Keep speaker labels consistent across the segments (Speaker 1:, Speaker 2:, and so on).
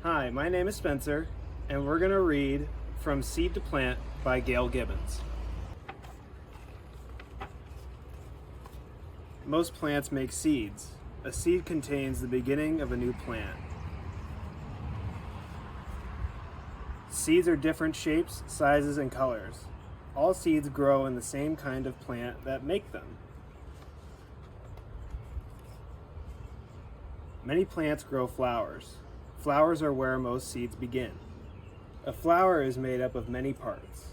Speaker 1: Hi, my name is Spencer, and we're going to read From Seed to Plant by Gail Gibbons. Most plants make seeds. A seed contains the beginning of a new plant. Seeds are different shapes, sizes, and colors. All seeds grow in the same kind of plant that make them. Many plants grow flowers. Flowers are where most seeds begin. A flower is made up of many parts.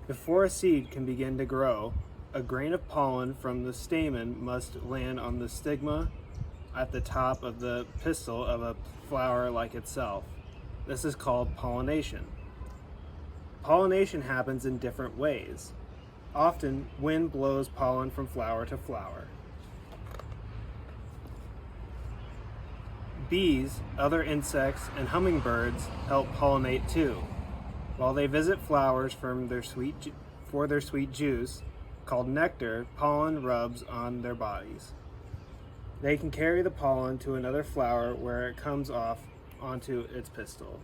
Speaker 1: Before a seed can begin to grow, a grain of pollen from the stamen must land on the stigma at the top of the pistil of a flower like itself. This is called pollination. Pollination happens in different ways. Often, wind blows pollen from flower to flower. Bees, other insects, and hummingbirds help pollinate too. While they visit flowers for their sweet juice, called nectar, pollen rubs on their bodies. They can carry the pollen to another flower where it comes off onto its pistil.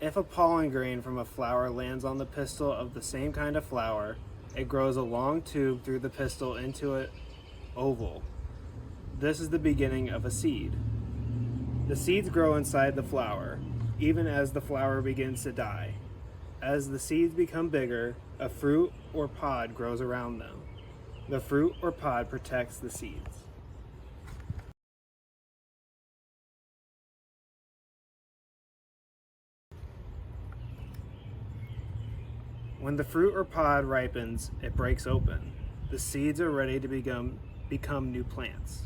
Speaker 1: If a pollen grain from a flower lands on the pistil of the same kind of flower, it grows a long tube through the pistil into an oval. This is the beginning of a seed. The seeds grow inside the flower, even as the flower begins to die. As the seeds become bigger, a fruit or pod grows around them. The fruit or pod protects the seeds. When the fruit or pod ripens, it breaks open. The seeds are ready to become new plants.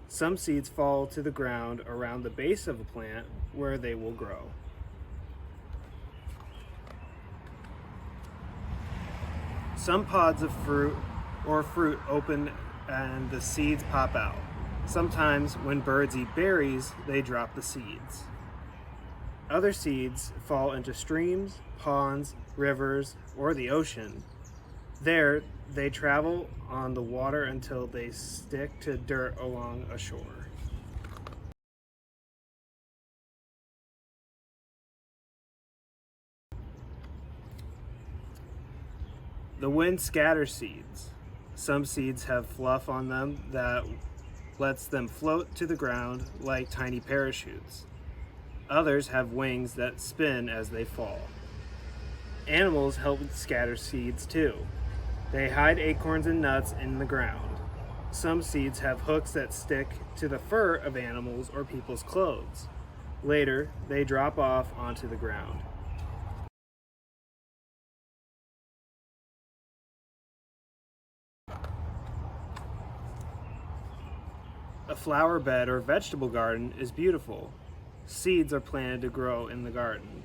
Speaker 1: Some seeds fall to the ground around the base of a plant where they will grow. Some pods of fruit open and the seeds pop out. Sometimes when birds eat berries, they drop the seeds. Other seeds fall into streams, ponds, rivers, or the ocean. There, they travel on the water until they stick to dirt along a shore. The wind scatters seeds. Some seeds have fluff on them that lets them float to the ground like tiny parachutes. Others have wings that spin as they fall. Animals help scatter seeds too. They hide acorns and nuts in the ground. Some seeds have hooks that stick to the fur of animals or people's clothes. Later, they drop off onto the ground. A flower bed or vegetable garden is beautiful. Seeds are planted to grow in the gardens.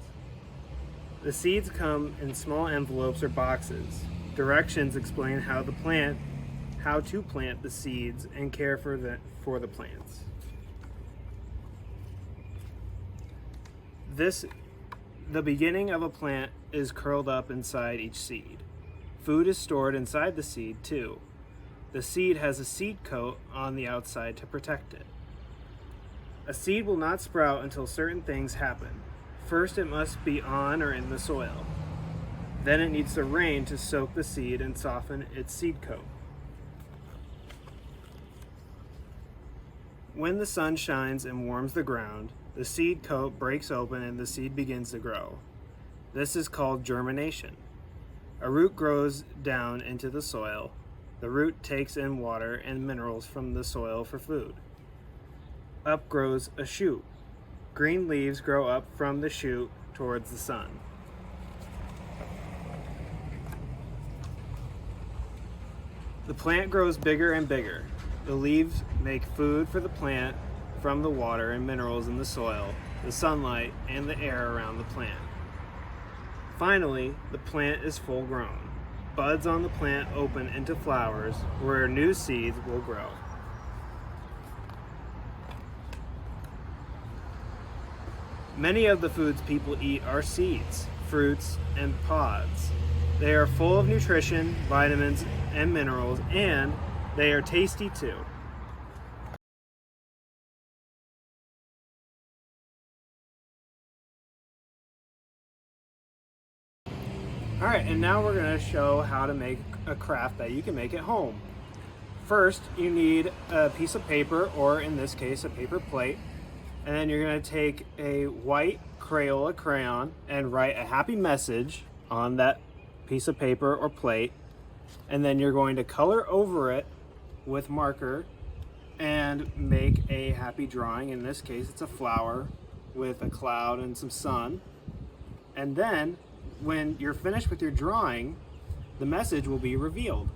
Speaker 1: The seeds come in small envelopes or boxes. Directions explain how to plant the seeds and care for the plants. The beginning of a plant is curled up inside each seed. Food is stored inside the seed too. The seed has a seed coat on the outside to protect it. A seed will not sprout until certain things happen. First, it must be on or in the soil. Then it needs the rain to soak the seed and soften its seed coat. When the sun shines and warms the ground, the seed coat breaks open and the seed begins to grow. This is called germination. A root grows down into the soil. The root takes in water and minerals from the soil for food. Up grows a shoot. Green leaves grow up from the shoot towards the sun. The plant grows bigger and bigger. The leaves make food for the plant from the water and minerals in the soil, the sunlight, and the air around the plant. Finally, the plant is full grown. Buds on the plant open into flowers where new seeds will grow. Many of the foods people eat are seeds, fruits, and pods. They are full of nutrition, vitamins, and minerals, and they are tasty too. All right, and now we're going to show how to make a craft that you can make at home. First, you need a piece of paper, or in this case, a paper plate. And then you're going to take a white Crayola crayon and write a happy message on that piece of paper or plate. And then you're going to color over it with marker and make a happy drawing. In this case, it's a flower with a cloud and some sun. And then when you're finished with your drawing, the message will be revealed.